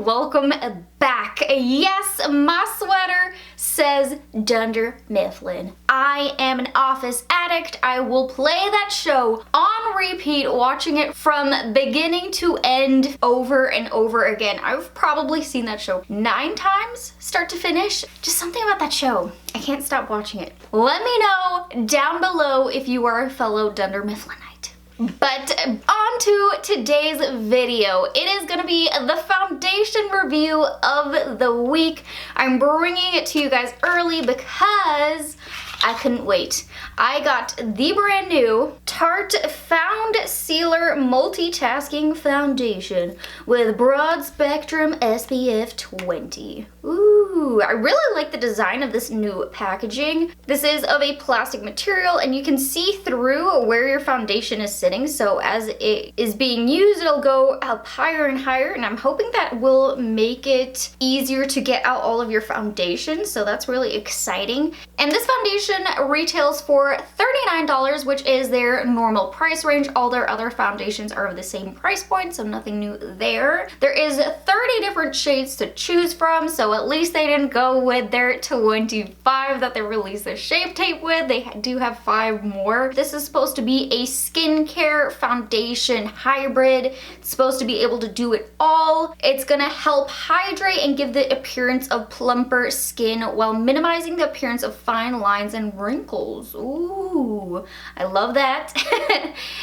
welcome back. Yes, my sweater says Dunder Mifflin. I am an office addict. I will play that show on repeat, watching it from beginning to end over and over again. I've probably seen that show 9 times, start to finish. Just something about that show. I can't stop watching it. Let me know down below if you are a fellow Dunder Mifflinite. But on to today's video. It is going to be the foundation review of the week. I'm bringing it to you guys early because I couldn't wait. I got the brand new Tarte Foundcealer Multitasking Foundation with broad spectrum SPF 20. Ooh, I really like the design of this new packaging. This is of a plastic material and you can see through where your foundation is sitting. So as it is being used, it'll go up higher and higher, and I'm hoping that will make it easier to get out all of your foundation. So that's really exciting. And this foundation retails for $39, which is their normal price range. All their other foundations are of the same price point, so nothing new there. There is 30 different shades to choose from, so at least they didn't go with their 25 that they released the Shape Tape with. They do have 5 more. This is supposed to be a skincare foundation hybrid. It's supposed to be able to do it all. It's gonna help hydrate and give the appearance of plumper skin while minimizing the appearance of fine lines and wrinkles. Ooh, I love that.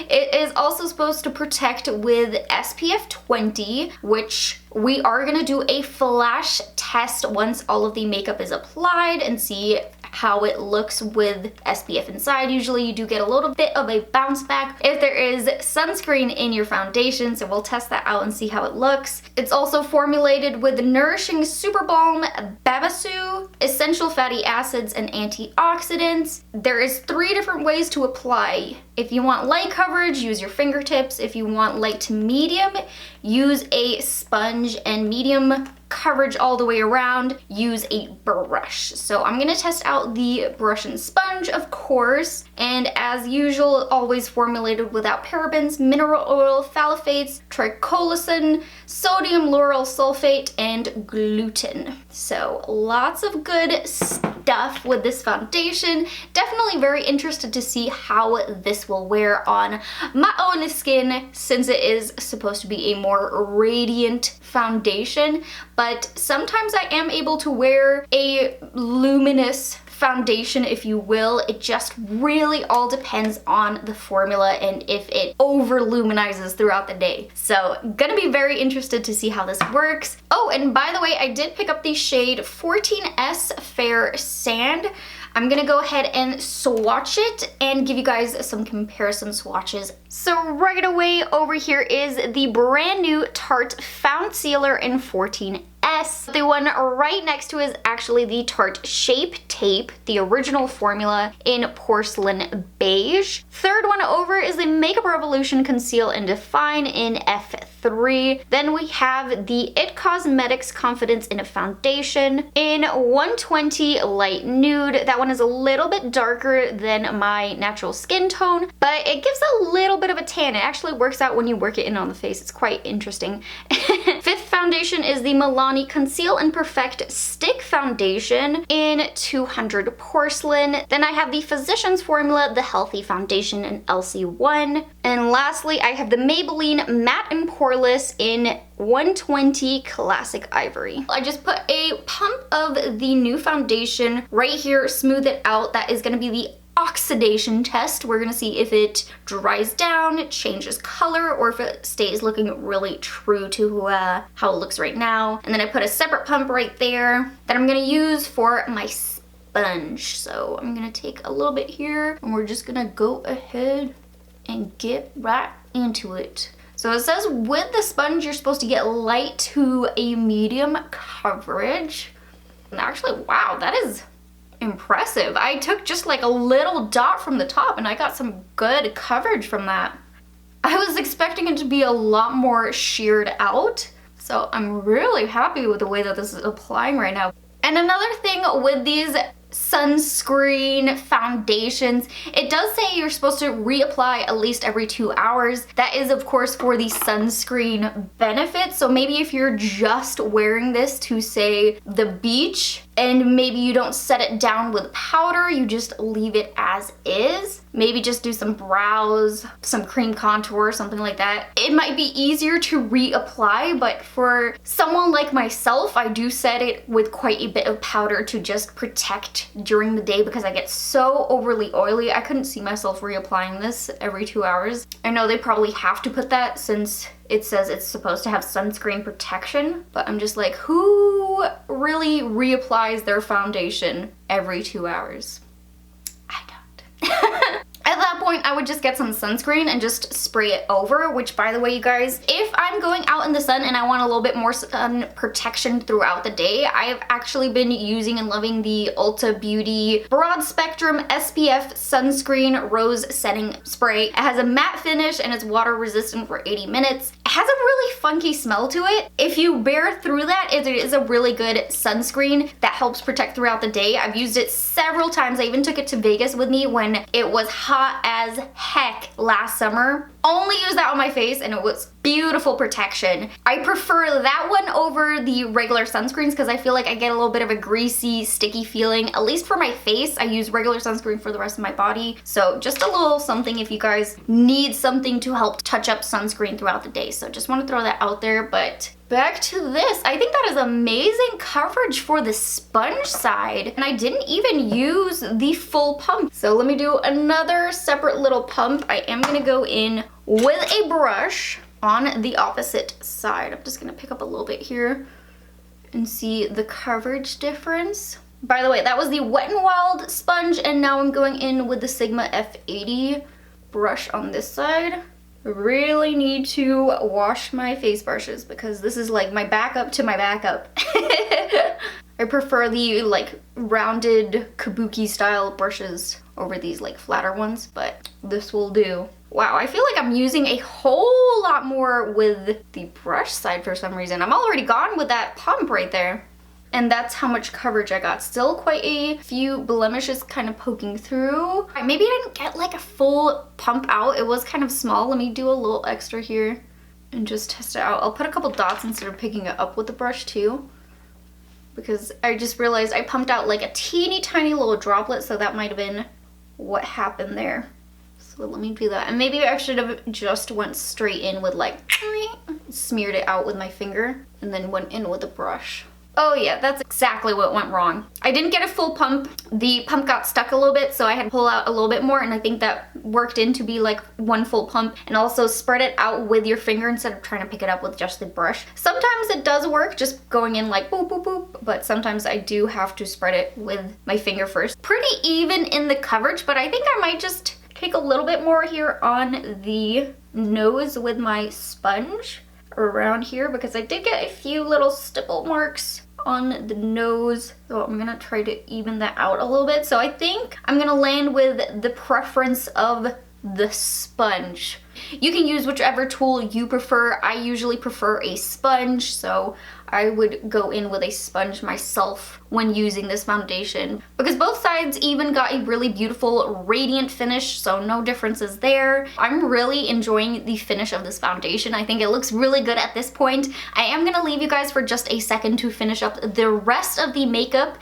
It is also supposed to protect with SPF 20, which we are gonna do a flash test once all of the makeup is applied and see how it looks with SPF inside. Usually you do get a little bit of a bounce back if there is sunscreen in your foundation, so we'll test that out and see how it looks. It's also formulated with Nourishing Super Balm Babassu, essential fatty acids and antioxidants. There is 3 different ways to apply. If you want light coverage, use your fingertips. If you want light to medium, use a sponge, and medium coverage all the way around, use a brush. So I'm gonna test out the brush and sponge, of course, and as usual, always formulated without parabens, mineral oil, phthalates, triclosan, sodium lauryl sulfate, and gluten. So lots of good stuff with this foundation. Definitely very interested to see how this will wear on my own skin, since it is supposed to be a more radiant foundation, but sometimes I am able to wear a luminous foundation, if you will. It just really all depends on the formula and if it over luminizes throughout the day. So gonna be very interested to see how this works. Oh, and by the way, I did pick up the shade 14S Fair Sand. I'm gonna go ahead and swatch it and give you guys some comparison swatches. So right away over here is the brand new Tarte Foundcealer in 14S. The one right next to is actually the Tarte Shape Tape, the original formula in Porcelain Beige. Third one over is the Makeup Revolution Conceal and Define in F3. Then we have the It Cosmetics Confidence in a Foundation in 120 Light Nude. That one is a little bit darker than my natural skin tone, but it gives a little bit of a tan. It actually works out when you work it in on the face. It's quite interesting. Fifth foundation is the Milani Conceal and Perfect Stick Foundation in 200 Porcelain. Then I have the Physicians Formula, the Healthy Foundation in LC1. And lastly, I have the Maybelline Matte and Poreless in 120 Classic Ivory. I just put a pump of the new foundation right here, smooth it out. That is gonna be the oxidation test. We're gonna see if it dries down, changes color, or if it stays looking really true to how it looks right now. And then I put a separate pump right there that I'm gonna use for my sponge. So I'm gonna take a little bit here and we're just gonna go ahead and get right into it. So it says with the sponge, you're supposed to get light to a medium coverage. And actually, wow, that is impressive. I took just like a little dot from the top and I got some good coverage from that. I was expecting it to be a lot more sheared out, so I'm really happy with the way that this is applying right now. And another thing with these sunscreen, foundations, it does say you're supposed to reapply at least every 2 hours. That is of course for the sunscreen benefit. So maybe if you're just wearing this to say the beach and maybe you don't set it down with powder, you just leave it as is. Maybe just do some brows, some cream contour, something like that. It might be easier to reapply, but for someone like myself, I do set it with quite a bit of powder to just protect during the day because I get so overly oily. I couldn't see myself reapplying this every 2 hours. I know they probably have to put that since it says it's supposed to have sunscreen protection, but I'm just like, who really reapplies their foundation every 2 hours? I don't. At that point, I would just get some sunscreen and just spray it over, which by the way, you guys, if I'm going out in the sun and I want a little bit more sun protection throughout the day, I have actually been using and loving the Ulta Beauty Broad Spectrum SPF Sunscreen Rose Setting Spray. It has a matte finish and it's water resistant for 80 minutes. It has a really funky smell to it. If you bear through that, it is a really good sunscreen that helps protect throughout the day. I've used it several times. I even took it to Vegas with me when it was hot as heck last summer. Only used that on my face and it was beautiful protection. I prefer that one over the regular sunscreens because I feel like I get a little bit of a greasy, sticky feeling. At least for my face, I use regular sunscreen for the rest of my body. So just a little something if you guys need something to help touch up sunscreen throughout the day. So just want to throw that out there. But back to this. I think that is amazing coverage for the sponge side. And I didn't even use the full pump. So let me do another separate little pump. I am going to go in with a brush on the opposite side. I'm just going to pick up a little bit here and see the coverage difference. By the way, that was the Wet n Wild sponge, and now I'm going in with the Sigma F80 brush on this side. Really need to wash my face brushes because this is like my backup to my backup. I prefer the like rounded kabuki style brushes over these like flatter ones, but this will do. Wow, I feel like I'm using a whole lot more with the brush side for some reason. I'm already gone with that pump right there. And that's how much coverage I got. Still quite a few blemishes kind of poking through. Maybe I didn't get like a full pump out. It was kind of small. Let me do a little extra here and just test it out. I'll put a couple dots instead of picking it up with the brush too, because I just realized I pumped out like a teeny tiny little droplet, so that might have been what happened there. So let me do that. And maybe I should have just went straight in with like, smeared it out with my finger and then went in with a brush. Oh yeah, that's exactly what went wrong. I didn't get a full pump. The pump got stuck a little bit, so I had to pull out a little bit more, and I think that worked in to be like one full pump. And also spread it out with your finger instead of trying to pick it up with just the brush. Sometimes it does work just going in like boop, boop, boop, but sometimes I do have to spread it with my finger first. Pretty even in the coverage, but I think I might just take a little bit more here on the nose with my sponge around here, because I did get a few little stipple marks on the nose, so I'm gonna try to even that out a little bit. So I think I'm gonna land with the preference of the sponge. You can use whichever tool you prefer. I usually prefer a sponge, so I would go in with a sponge myself when using this foundation, because both sides even got a really beautiful radiant finish, so no differences there. I'm really enjoying the finish of this foundation. I think it looks really good at this point. I am gonna leave you guys for just a second to finish up the rest of the makeup,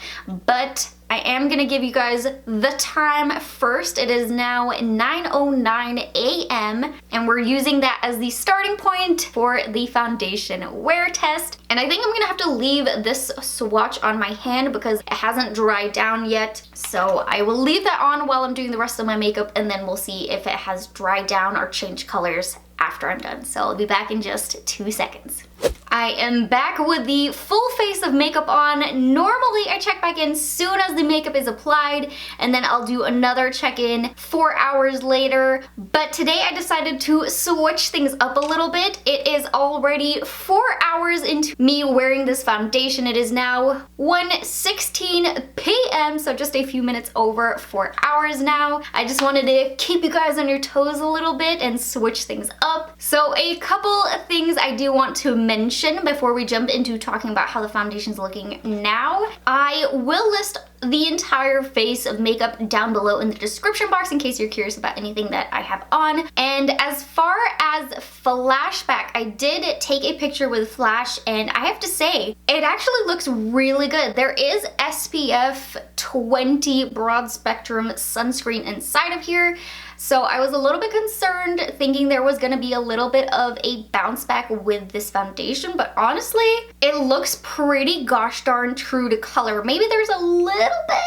but I am gonna give you guys the time first. It is now 9:09 a.m. and we're using that as the starting point for the foundation wear test. And I think I'm gonna have to leave this swatch on my hand because it hasn't dried down yet. So I will leave that on while I'm doing the rest of my makeup, and then we'll see if it has dried down or changed colors after I'm done. So I'll be back in just 2 seconds. I am back with the full face of makeup on. Normally I check back in soon as the makeup is applied, and then I'll do another check-in 4 hours later. But today I decided to switch things up a little bit. It is already 4 hours into me wearing this foundation. It is now 1:16 p.m. so just a few minutes over 4 hours now. I just wanted to keep you guys on your toes a little bit and switch things up. So a couple of things I do want to mention. foundation before we jump into talking about how the foundation's looking now. I will list the entire face of makeup down below in the description box in case you're curious about anything that I have on. And as far as flashback, I did take a picture with flash, and I have to say, it actually looks really good. There is SPF 20 broad spectrum sunscreen inside of here. So I was a little bit concerned, thinking there was gonna be a little bit of a bounce back with this foundation, but honestly, it looks pretty gosh darn true to color. Maybe there's a little bit,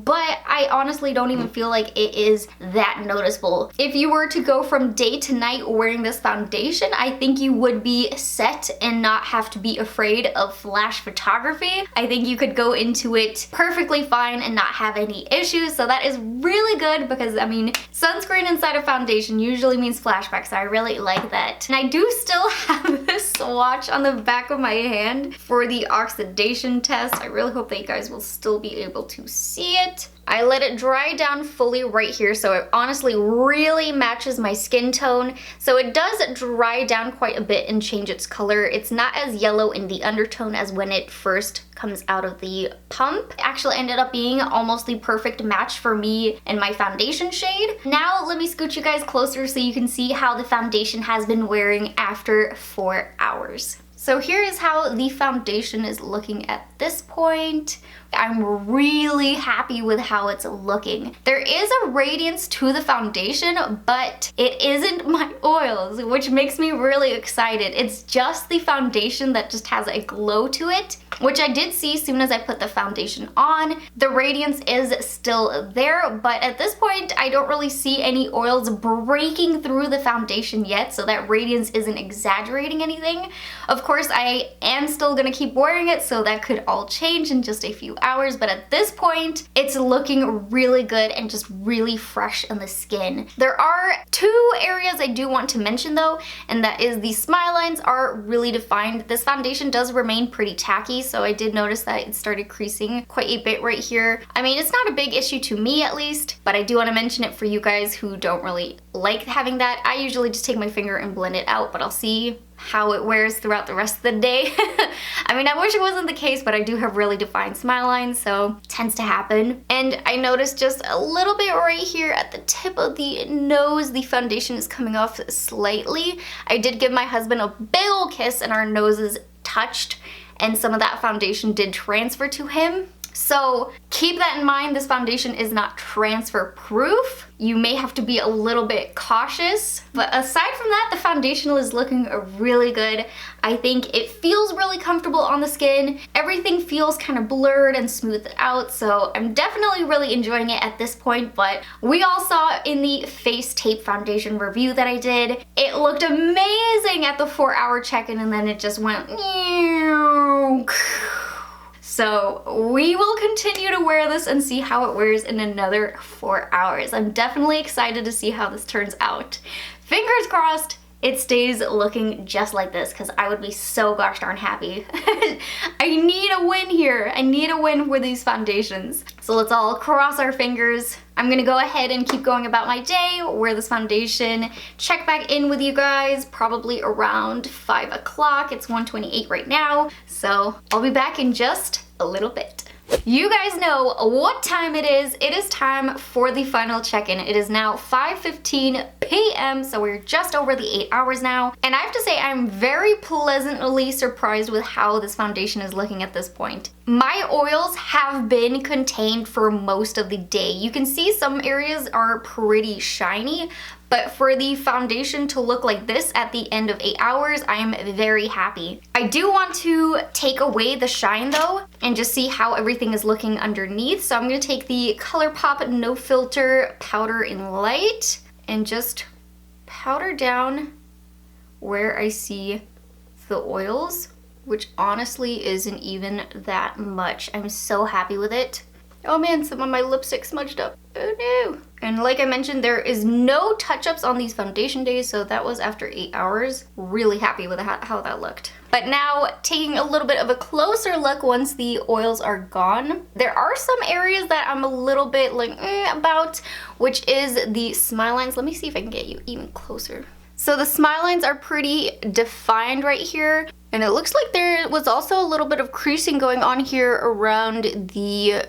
but I honestly don't even feel like it is that noticeable. If you were to go from day to night wearing this foundation, I think you would be set and not have to be afraid of flash photography. I think you could go into it perfectly fine and not have any issues, so that is really good because, I mean, sunscreen inside a foundation usually means flashback, so I really like that. And I do still have this swatch on the back of my hand for the oxidation test. I really hope that you guys will still be able to see it. I let it dry down fully right here, so it honestly really matches my skin tone. So it does dry down quite a bit and change its color. It's not as yellow in the undertone as when it first comes out of the pump. It actually ended up being almost the perfect match for me and my foundation shade. Now let me scoot you guys closer so you can see how the foundation has been wearing after 4 hours. So here is how the foundation is looking at this point. I'm really happy with how it's looking. There is a radiance to the foundation, but it isn't my oils, which makes me really excited. It's just the foundation that just has a glow to it, which I did see as soon as I put the foundation on. The radiance is still there, but at this point, I don't really see any oils breaking through the foundation yet, so that radiance isn't exaggerating anything. Of course, I am still gonna keep wearing it, so that could all change in just a few hours, but at this point, it's looking really good and just really fresh on the skin. There are 2 areas I do want to mention though, and that is the smile lines are really defined. This foundation does remain pretty tacky, so I did notice that it started creasing quite a bit right here. I mean, it's not a big issue to me at least, but I do want to mention it for you guys who don't really like having that. I usually just take my finger and blend it out, but I'll see how it wears throughout the rest of the day. I mean, I wish it wasn't the case, but I do have really defined smile lines, so it tends to happen. And I noticed just a little bit right here at the tip of the nose, the foundation is coming off slightly. I did give my husband a big ol' kiss and our noses touched, and some of that foundation did transfer to him. So keep that in mind. This foundation is not transfer proof. You may have to be a little bit cautious, but aside from that, the foundation is looking really good. I think it feels really comfortable on the skin. Everything feels kind of blurred and smoothed out, so I'm definitely really enjoying it at this point. But we all saw in the face tape foundation review that I did, it looked amazing at the 4-hour check-in, and then it just went so we will continue to wear this and see how it wears in another 4 hours. I'm definitely excited to see how this turns out. Fingers crossed it stays looking just like this, because I would be so gosh darn happy. I need a win here. I need a win for these foundations. So let's all cross our fingers. I'm gonna go ahead and keep going about my day, wear this foundation, check back in with you guys probably around 5 o'clock. It's 1:28 right now, so I'll be back in just a little bit. You guys know what time it is. It is time for the final check-in. It is now 5:15 p.m. so we're just over the 8 hours now. And I have to say, I'm very pleasantly surprised with how this foundation is looking at this point. My oils have been contained for most of the day. You can see some areas are pretty shiny, but for the foundation to look like this at the end of 8 hours, I am very happy. I do want to take away the shine though and just see how everything is looking underneath. So I'm gonna take the ColourPop No Filter Powder in Light and just powder down where I see the oils, which honestly isn't even that much. I'm so happy with it. Oh man, some of my lipstick smudged up. Oh no. And like I mentioned, there is no touch-ups on these foundation days, so that was after 8 hours. Really happy with how that looked. But now, taking a little bit of a closer look once the oils are gone, there are some areas that I'm a little bit like about, which is the smile lines. Let me see if I can get you even closer. So the smile lines are pretty defined right here. And it looks like there was also a little bit of creasing going on here around the,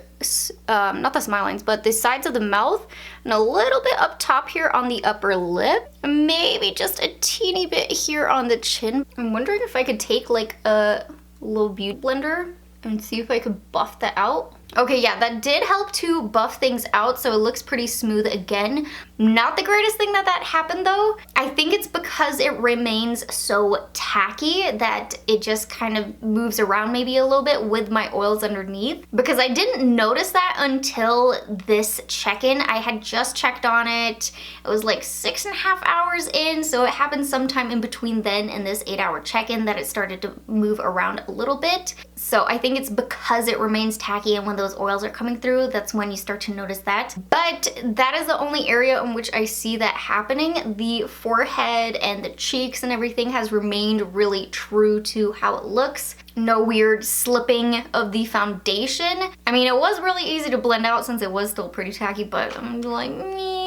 not the smile lines, but the sides of the mouth. And a little bit up top here on the upper lip. Maybe just a teeny bit here on the chin. I'm wondering if I could take like a little beauty blender and see if I could buff that out. Okay, yeah, that did help to buff things out, so it looks pretty smooth again. Not the greatest thing that happened though. I think it's because it remains so tacky that it just kind of moves around maybe a little bit with my oils underneath. Because I didn't notice that until this check-in. I had just checked on it. It was like 6.5 hours in, so it happened sometime in between then and this 8-hour check-in that it started to move around a little bit. So I think it's because it remains tacky, and when those oils are coming through, that's when you start to notice that. But that is the only area in which I see that happening. The forehead and the cheeks and everything has remained really true to how it looks. No weird slipping of the foundation. I mean, it was really easy to blend out since it was still pretty tacky, but I'm like, meh.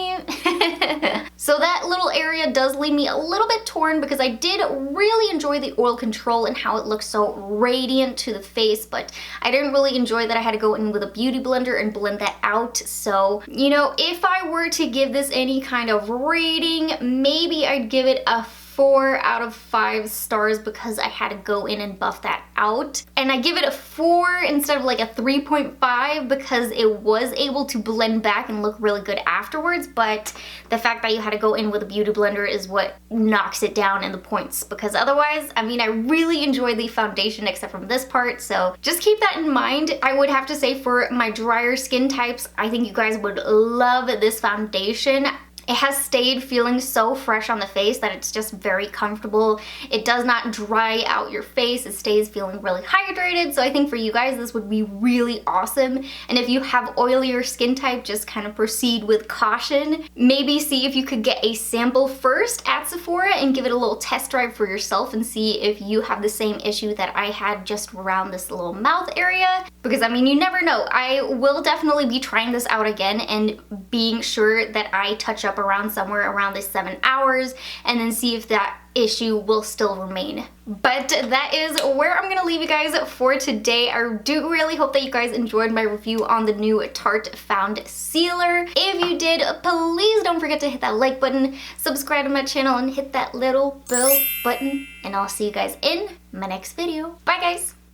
So that little area does leave me a little bit torn because I did really enjoy the oil control and how it looks so radiant to the face, but I didn't really enjoy that I had to go in with a beauty blender and blend that out. So, you know, if I were to give this any kind of rating, maybe I'd give it a 4 out of 5 stars because I had to go in and buff that out. And I give it a 4 instead of like a 3.5 because it was able to blend back and look really good afterwards, but the fact that you had to go in with a beauty blender is what knocks it down in the points, because otherwise, I mean, I really enjoy the foundation except from this part, so just keep that in mind. I would have to say for my drier skin types, I think you guys would love this foundation. It has stayed feeling so fresh on the face that it's just very comfortable. It does not dry out your face. It stays feeling really hydrated. So I think for you guys, this would be really awesome. And if you have oilier skin type, just kind of proceed with caution. Maybe see if you could get a sample first at Sephora and give it a little test drive for yourself and see if you have the same issue that I had just around this little mouth area. Because I mean, you never know. I will definitely be trying this out again and being sure that I touch up around somewhere around the 7 hours and then see if that issue will still remain. But that is where I'm gonna leave you guys for today. I do really hope that you guys enjoyed my review on the new Tarte Foundcealer. If you did, please don't forget to hit that like button, subscribe to my channel, and hit that little bell button. And I'll see you guys in my next video. Bye guys!